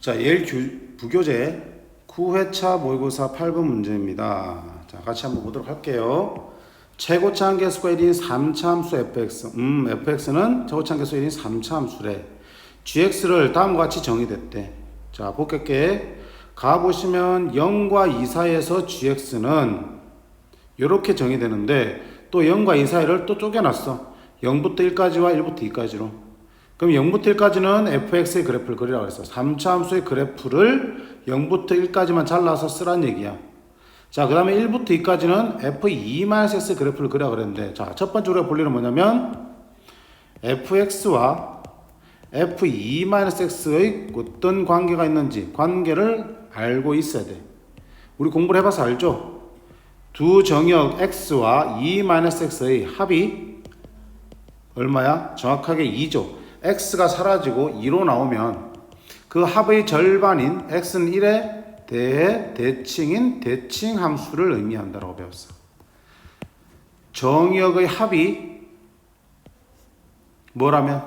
자, 부교재 9회차 모의고사 8번 문제입니다. 자, 같이 한번 보도록 할게요. 최고차 함계수가 1인 3차 함수 fx. fx는 최고차 함계수 1인 3차 함수래. gx를 다음과 같이 정의됐대. 자, 볼게. 가보시면 0과 2 사이에서 gx는 이렇게 정의되는데 또 0과 2 사이를 또 쪼개놨어. 0부터 1까지와 1부터 2까지로. 그럼 0부터 1까지는 fx의 그래프를 그리라고 했어. 3차 함수의 그래프를 0부터 1까지만 잘라서 쓰란 얘기야. 자, 그 다음에 1부터 2까지는 f2-x의 그래프를 그리라고 그랬는데, 자, 첫 번째 우리가 볼 일은 뭐냐면 fx와 f2-x의 어떤 관계가 있는지 관계를 알고 있어야 돼. 우리 공부를 해봐서 알죠? 두 정역 x와 2-x의 합이 얼마야? 정확하게 2죠. x가 사라지고 2로 나오면 그 합의 절반인 x는 1에 대해 대칭인 대칭 함수를 의미한다고 배웠어. 정역의 합이 뭐라면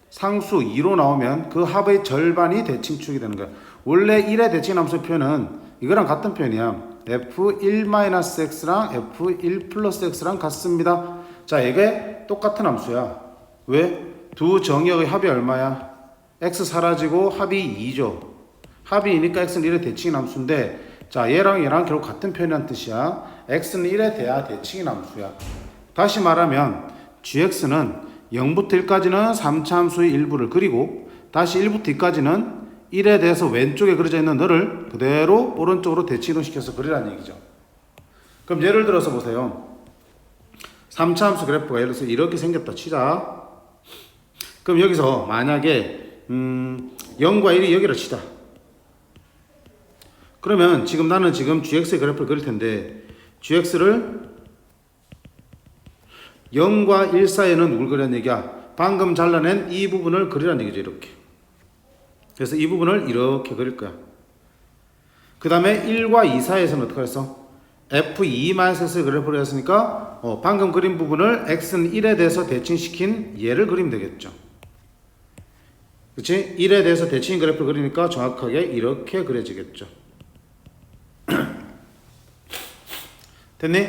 상수 2로 나오면 그 합의 절반이 대칭축이 되는 거야. 원래 1의 대칭 함수 표현은 이거랑 같은 표현이야. f1-x랑 f1+x랑 같습니다. 자, 이게 똑같은 함수야. 왜? 두 정역의 합이 얼마야? x 사라지고 합이 2죠. 합이 2니까 x는 1의 대칭인 함수인데, 자, 얘랑 결국 같은 표현이란 뜻이야. x는 1에 대하 대칭인 함수야. 다시 말하면 gx는 0부터 1까지는 3차 함수의 일부를 그리고 다시 1부터 2까지는 1에 대해서 왼쪽에 그려져 있는 너를 그대로 오른쪽으로 대칭시켜서 그리라는 얘기죠. 그럼 예를 들어서 보세요. 3차 함수 그래프가 예를 들어서 이렇게 생겼다 치자. 그럼 여기서 만약에 0과 1이 여기로 치자. 그러면 나는 지금 gx의 그래프를 그릴 텐데 gx를 0과 1 사이에는 누굴 그리라는 얘기야? 방금 잘라낸 이 부분을 그리라는 얘기죠. 이렇게. 그래서 이 부분을 이렇게 그릴 거야. 그 다음에 1과 2 사이에서는 어떻게 했어? f2-x의 그래프를 했으니까 방금 그린 부분을 x는 1에 대해서 대칭시킨 얘를 그리면 되겠죠. 그치? 1에 대해서 대칭 그래프를 그리니까 정확하게 이렇게 그려지겠죠. 됐니?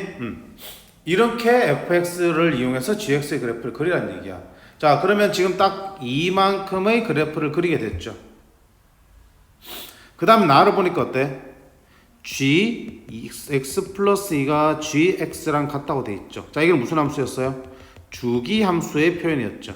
이렇게 fx를 이용해서 gx의 그래프를 그리라는 얘기야. 자, 그러면 지금 딱 이만큼의 그래프를 그리게 됐죠. 그 다음에 나를 보니까 어때? gx 플러스 2가 gx랑 같다고 돼 있죠. 자, 이건 무슨 함수였어요? 주기 함수의 표현이었죠.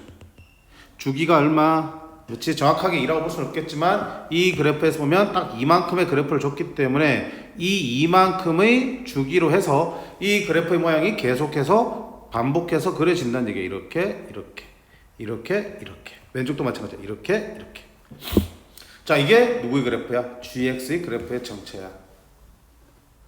주기가 얼마? 그렇지, 정확하게 2라고 볼 수는 없겠지만 이 그래프에서 보면 딱 이만큼의 그래프를 줬기 때문에 이만큼의 주기로 해서 이 그래프의 모양이 계속해서 반복해서 그려진다는 얘기예요. 이렇게 왼쪽도 마찬가지야. 이렇게 자, 이게 누구의 그래프야? gx의 그래프의 정체야.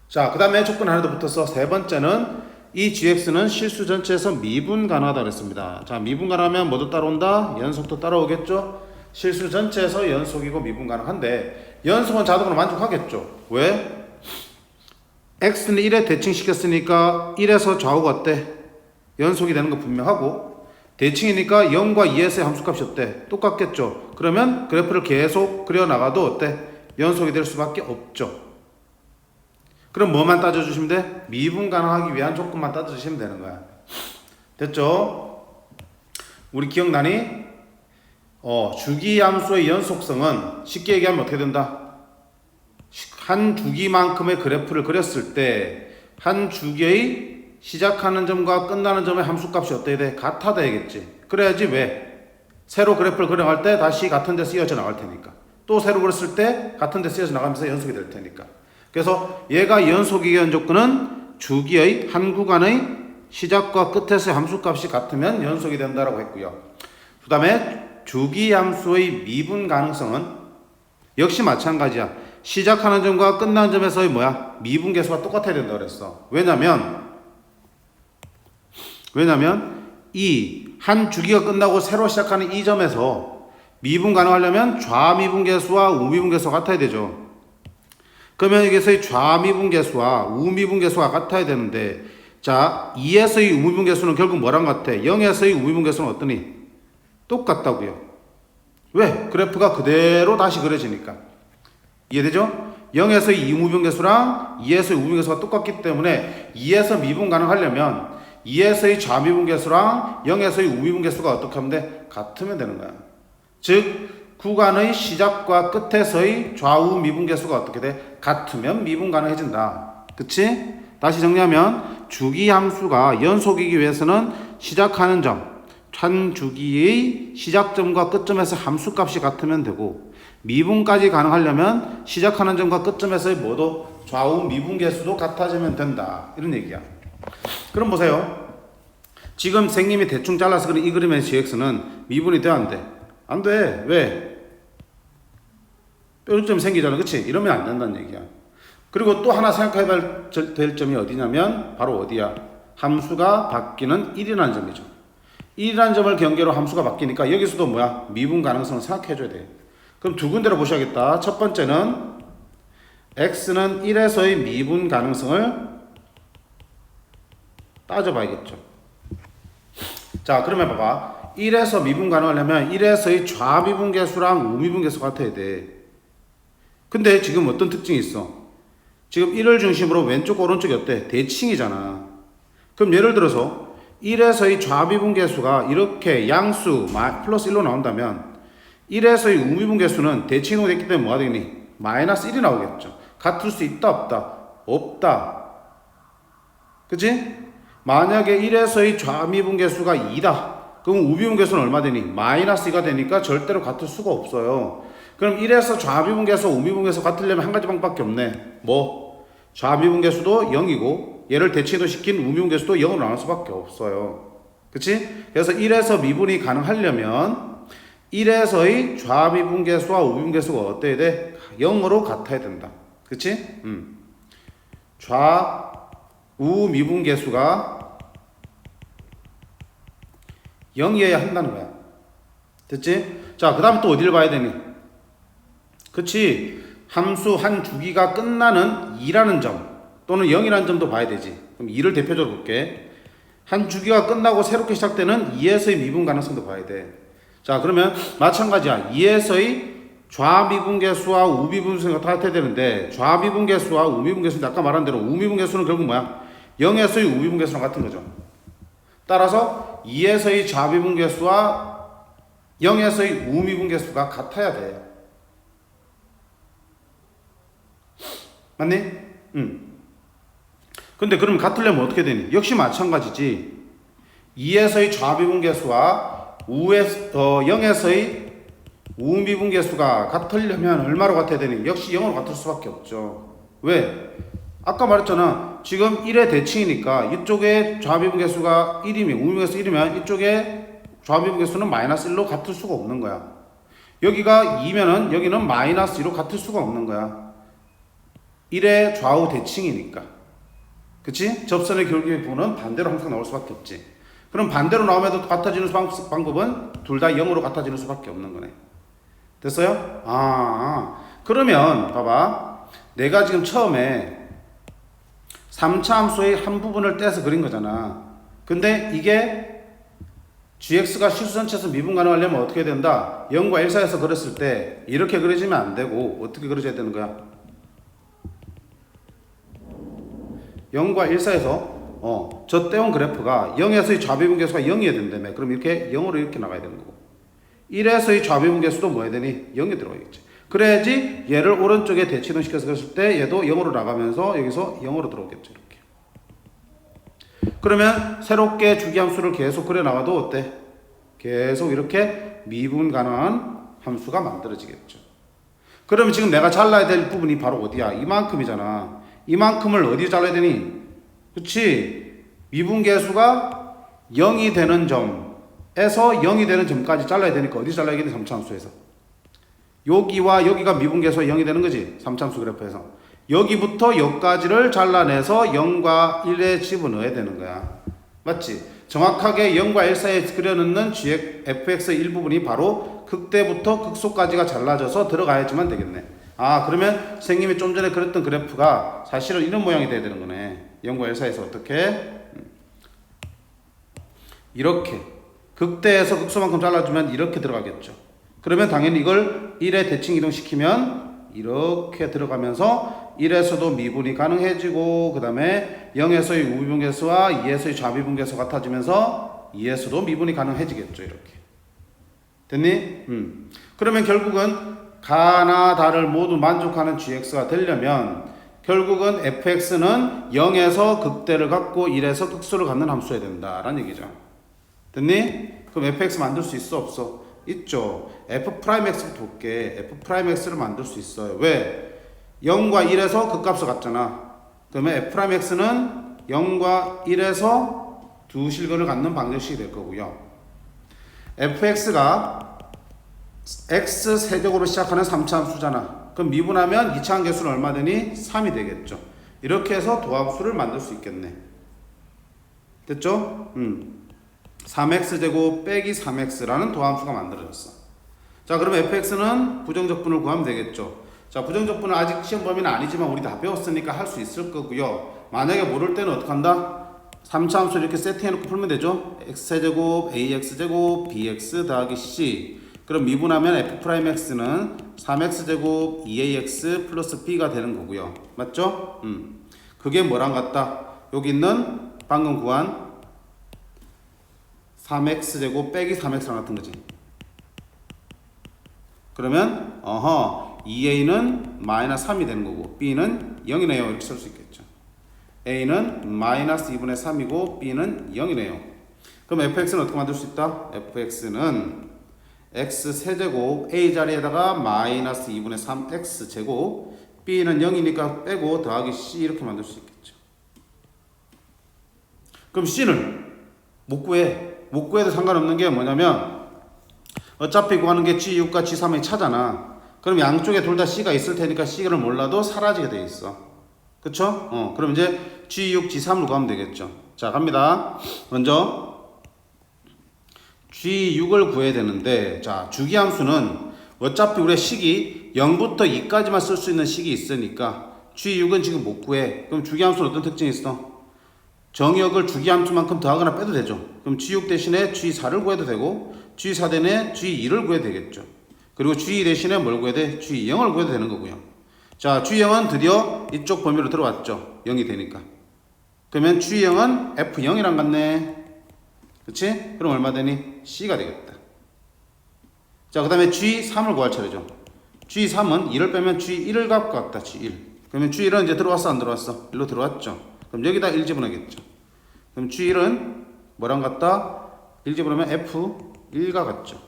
자, 그 다음에 조건 하나 더 붙었어. 세 번째는 이 gx는 실수 전체에서 미분 가능하다 그랬습니다. 자, 미분 가능하면 뭐도 따라온다? 연속도 따라오겠죠? 실수 전체에서 연속이고 미분 가능한데 연속은 자동으로 만족하겠죠. 왜? x는 1에 대칭시켰으니까 1에서 좌우가 어때? 연속이 되는 거 분명하고 대칭이니까 0과 2에서의 함수값이 어때? 똑같겠죠. 그러면 그래프를 계속 그려나가도 어때? 연속이 될 수밖에 없죠. 그럼 뭐만 따져주시면 돼? 미분 가능하기 위한 조건만 따져주시면 되는 거야. 됐죠? 우리 기억나니? 주기 함수의 연속성은 쉽게 얘기하면 어떻게 된다? 한 주기만큼의 그래프를 그렸을 때 한 주기의 시작하는 점과 끝나는 점의 함수값이 어때야 돼? 같아 돼야겠지. 그래야지 왜? 새로 그래프를 그려갈 때 다시 같은 데서 이어져 나갈 테니까. 또 새로 그렸을 때 같은 데서 이어져 나가면서 연속이 될 테니까. 그래서 얘가 연속이기 위한 조건은 주기의 한 구간의 시작과 끝에서의 함수값이 같으면 연속이 된다라고 했고요. 그 다음에 주기 함수의 미분 가능성은 역시 마찬가지야. 시작하는 점과 끝나는 점에서의 미분 계수가 똑같아야 된다고 그랬어. 왜냐면 이 한 주기가 끝나고 새로 시작하는 이 점에서 미분 가능하려면 좌미분 계수와 우미분 계수가 같아야 되죠. 그러면 여기서의 좌미분 계수와 우미분 계수가 같아야 되는데, 자, 2에서의 우미분 계수는 결국 뭐랑 같아? 0에서의 우미분 계수는 어떠니? 똑같다고요. 왜? 그래프가 그대로 다시 그려지니까. 이해되죠? 0에서 2 우미분계수랑 2에서 2 우미분계수가 똑같기 때문에 2에서 미분 가능하려면 2에서의 좌미분계수랑 0에서의 우미분계수가 어떻게 하면 돼? 같으면 되는 거야. 즉 구간의 시작과 끝에서의 좌우 미분계수가 어떻게 돼? 같으면 미분 가능해진다. 그치? 다시 정리하면 주기함수가 연속이기 위해서는 시작하는 점, 한 주기의 시작점과 끝점에서 함수값이 같으면 되고 미분까지 가능하려면 시작하는 점과 끝점에서의 모두 좌우 미분계수도 같아지면 된다. 이런 얘기야. 그럼 보세요. 지금 선생님이 대충 잘라서 그린 이 그림의 gx는 미분이 돼 안 돼? 안 돼. 왜? 뾰족점이 생기잖아. 그치? 이러면 안 된다는 얘기야. 그리고 또 하나 생각해야 될 점이 어디냐면 바로 어디야? 함수가 바뀌는 1이라는 점이죠. 1이라는 점을 경계로 함수가 바뀌니까 여기서도 뭐야? 미분 가능성을 생각해줘야 돼. 그럼 두 군데로 보셔야겠다. 첫 번째는 x는 1에서의 미분 가능성을 따져봐야겠죠. 자, 그러면 봐봐. 1에서 미분 가능하려면 1에서의 좌미분계수랑 우미분계수가 같아야 돼. 근데 지금 어떤 특징이 있어? 지금 1을 중심으로 왼쪽 오른쪽이 어때? 대칭이잖아. 그럼 예를 들어서 1에서의 좌미분계수가 이렇게 양수 플러스 1로 나온다면 1에서의 우미분계수는 대칭으로 됐기 때문에 뭐가 되니? 마이너스 1이 나오겠죠. 같을 수 있다 없다? 없다. 그치? 만약에 1에서의 좌미분계수가 2다. 그럼 우미분계수는 얼마 되니? 마이너스 2가 되니까 절대로 같을 수가 없어요. 그럼 1에서 좌미분계수, 우미분계수 같으려면 한 가지 방법밖에 없네. 뭐? 좌미분계수도 0이고 얘를 대칭도 시킨 우미분계수도 0으로 나눌 수밖에 없어요. 그치? 그래서 1에서 미분이 가능하려면 1에서의 좌미분계수와 우미분계수가 어때야 돼? 0으로 같아야 된다. 그치? 좌우미분계수가 0이어야 한다는 거야. 됐지? 자, 그 다음 또 어디를 봐야 되니? 그치? 함수 한 주기가 끝나는 2라는 점 또는 0이라는 점도 봐야 되지. 그럼 2를 대표적으로 볼게. 한 주기가 끝나고 새롭게 시작되는 2에서의 미분 가능성도 봐야 돼. 자, 그러면 마찬가지야. 2에서의 좌미분계수와 우미분계수가 같아야 되는데 좌미분계수와 우미분계수는 아까 말한 대로 우미분계수는 결국 뭐야? 0에서의 우미분계수랑 같은 거죠. 따라서 2에서의 좌미분계수와 0에서의 우미분계수가 같아야 돼. 맞니? 근데 그럼 같으려면 어떻게 되니? 역시 마찬가지지. 2에서의 좌미분계수와 0에서의 우미분계수가 같으려면 얼마로 같아야 되니? 역시 0으로 같을 수밖에 없죠. 왜? 아까 말했잖아. 지금 1의 대칭이니까 이쪽에 좌미분계수가 1이면 우미분계수 1이면 이쪽에 좌미분계수는 마이너스 1로 같을 수가 없는 거야. 여기가 2면은 여기는 마이너스 2로 같을 수가 없는 거야. 1의 좌우 대칭이니까. 그치? 접선의 결국의 부분은 반대로 항상 나올 수밖에 없지. 그럼 반대로 나오면도 같아지는 방법은 둘 다 0으로 같아지는 수밖에 없는 거네. 됐어요? 그러면 봐봐. 내가 지금 처음에 3차 함수의 한 부분을 떼서 그린 거잖아. 근데 이게 gx가 실수 전체에서 미분 가능하려면 어떻게 된다? 0과 1 사이에서 그렸을 때 이렇게 그려지면 안 되고 어떻게 그려져야 되는 거야? 0과 1 사이에서 저 떼온 그래프가 0에서의 좌미분계수가 0이어야 된다며. 그럼 이렇게 0으로 이렇게 나가야 되는 거고 1에서의 좌미분계수도 뭐 해야 되니? 0이 들어가야겠지. 그래야지 얘를 오른쪽에 대칭시켜서 그렸을 때 얘도 0으로 나가면서 여기서 0으로 들어오겠죠. 이렇게. 그러면 새롭게 주기함수를 계속 그려 나가도 어때? 계속 이렇게 미분 가능한 함수가 만들어지겠죠. 그러면 지금 내가 잘라야 될 부분이 바로 어디야? 이만큼이잖아. 이만큼을 어디 잘라야 되니? 그치? 미분계수가 0이 되는 점에서 0이 되는 점까지 잘라야 되니까 어디 잘라야겠니? 3차 함수에서. 여기와 여기가 미분계수가 0이 되는 거지. 3차 함수 그래프에서. 여기부터 여기까지를 잘라내서 0과 1에 집어넣어야 되는 거야. 맞지? 정확하게 0과 1 사이에 그려놓는 fx의 일부분이 바로 극대부터 극소까지가 잘라져서 들어가야지만 되겠네. 그러면 선생님이 좀 전에 그렸던 그래프가 사실은 이런 모양이 돼야 되는 거네. 0과 1 사이에서 어떻게? 이렇게 극대에서 극소만큼 잘라주면 이렇게 들어가겠죠. 그러면 당연히 이걸 1에 대칭 이동시키면 이렇게 들어가면서 1에서도 미분이 가능해지고 그 다음에 0에서의 우미분계수와 2에서의 좌미분계수 같아지면서 2에서도 미분이 가능해지겠죠. 이렇게 됐니? 그러면 결국은 가나 다를 모두 만족하는 gx가 되려면 결국은 fx는 0에서 극대를 갖고 1에서 극소를 갖는 함수여야 된다라는 얘기죠. 됐니? 그럼 fx 만들 수 있어 없어? 있죠. f'x부터 볼게. f'x를 만들 수 있어요. 왜? 0과 1에서 극값을 갖잖아. 그러면 f'x는 0과 1에서 두 실근을 갖는 방정식이 될 거고요. fx가 x 세제곱으로 시작하는 3차 함수잖아. 그럼 미분하면 2차 함계수는 얼마 되니? 3이 되겠죠. 이렇게 해서 도함수를 만들 수 있겠네. 됐죠? 3x제곱 빼기 3x라는 도함수가 만들어졌어. 자, 그럼 fx는 부정적분을 구하면 되겠죠. 자, 부정적분은 아직 시험 범위는 아니지만 우리 다 배웠으니까 할 수 있을 거고요. 만약에 모를 때는 어떻게 한다? 3차 함수 이렇게 세팅해놓고 풀면 되죠. x제곱 ax제곱 bx 더하기 c. 그럼 미분하면 f'x는 3x제곱 2ax 플러스 b가 되는 거고요. 맞죠? 그게 뭐랑 같다? 여기 있는 방금 구한 3x제곱 빼기 3x랑 같은 거지. 그러면 2a는 마이너스 3이 되는 거고 b는 0이네요. 이렇게 쓸 수 있겠죠. a는 마이너스 2분의 3이고 b는 0이네요. 그럼 fx는 어떻게 만들 수 있다? fx는 x 세제곱 a 자리에다가 마이너스 2분의 3x 제곱 b는 0이니까 빼고 더하기 c 이렇게 만들 수 있겠죠. 그럼 c는 못 구해. 못 구해도 상관없는 게 뭐냐면 어차피 구하는 게 G6과 G3의 차잖아. 그럼 양쪽에 둘 다 C가 있을 테니까 C를 몰라도 사라지게 돼 있어. 그쵸? 그럼 이제 G6, G3을 구하면 되겠죠. 자, 갑니다. 먼저 G6을 구해야 되는데, 자, 주기함수는 어차피 우리의 식이 0부터 2까지만 쓸 수 있는 식이 있으니까 G6은 지금 못 구해. 그럼 주기함수는 어떤 특징이 있어? 정의역을 주기함수만큼 더하거나 빼도 되죠. 그럼 G6 대신에 G4를 구해도 되고 G4 대신에 G2를 구해도 되겠죠. 그리고 G2 대신에 뭘 구해야 돼? G0을 구해도 되는 거고요. 자, G0은 드디어 이쪽 범위로 들어왔죠. 0이 되니까. 그러면 G0은 F0이랑 같네. 그치? 그럼 얼마 되니? C가 되겠다. 자, 그 다음에 G3을 구할 차례죠. G3은 2를 빼면 G1을 갖고 갔다. G1. 그러면 G1은 이제 들어왔어 안 들어왔어? 일로 들어왔죠. 그럼 여기다 1 집어넣겠죠. 그럼 G1은 뭐랑 같다? 1 집어넣으면 F1과 같죠.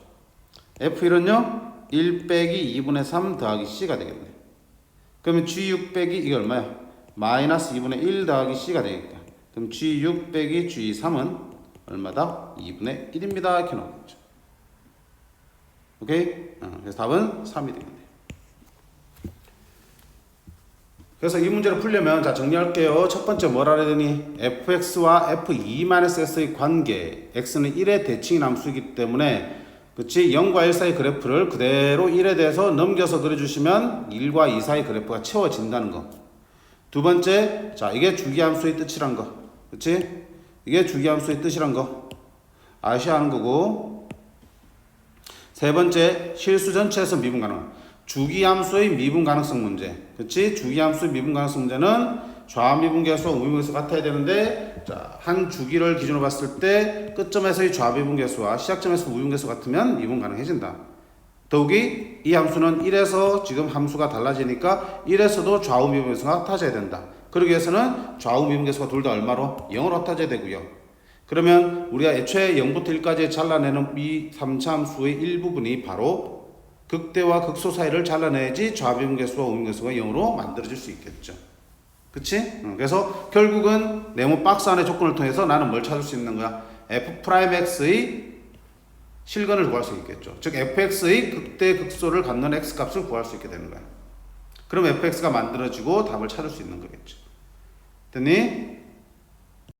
F1은요 1 빼기 2분의 3 더하기 C가 되겠네. 그러면 G6 빼기 이게 얼마야? 마이너스 2분의 1 더하기 C가 되니까. 그럼 G6 빼기 G3은 얼마다? 2분의 1입니다. 이렇게 나오겠죠. 오케이? 그래서 답은 3이 되겠네. 그래서 이 문제를 풀려면 자 정리할게요. 첫 번째 뭐라 그러더니 fx와 f2-x의 관계 x는 1의 대칭인 함수이기 때문에 그치 0과 1 사이 그래프를 그대로 1에 대해서 넘겨서 그려주시면 1과 2 사이 그래프가 채워진다는 거. 두 번째 자 이게 주기함수의 뜻이란 거. 그치? 이게 주기함수의 뜻이란 거 아셔야 하는 거고. 세 번째 실수 전체에서 미분 가능. 주기함수의 미분 가능성 문제. 그치? 주기함수의 미분 가능성 문제는 좌미분계수와 우미분계수 같아야 되는데 자, 한 주기를 기준으로 봤을 때 끝점에서의 좌미분계수와 시작점에서 우미분계수 같으면 미분 가능해진다. 더욱이 이 함수는 1에서 지금 함수가 달라지니까 1에서도 좌우미분계수가 같아져야 된다. 그러기 위해서는 좌우미분계수가 둘 다 얼마로? 0으로 같아져야 되고요. 그러면 우리가 애초에 0부터 1까지 잘라내는 이 3차 함수의 일부분이 바로 극대와 극소 사이를 잘라내야지 좌비분계수와 우미분계수가 0으로 만들어질 수 있겠죠. 그치? 그래서 결국은 네모 박스 안의 조건을 통해서 나는 뭘 찾을 수 있는 거야? f'x의 실근을 구할 수 있겠죠. 즉 fx의 극대 극소를 갖는 x값을 구할 수 있게 되는 거야. 그럼 fx가 만들어지고 답을 찾을 수 있는 거겠죠. 됐니?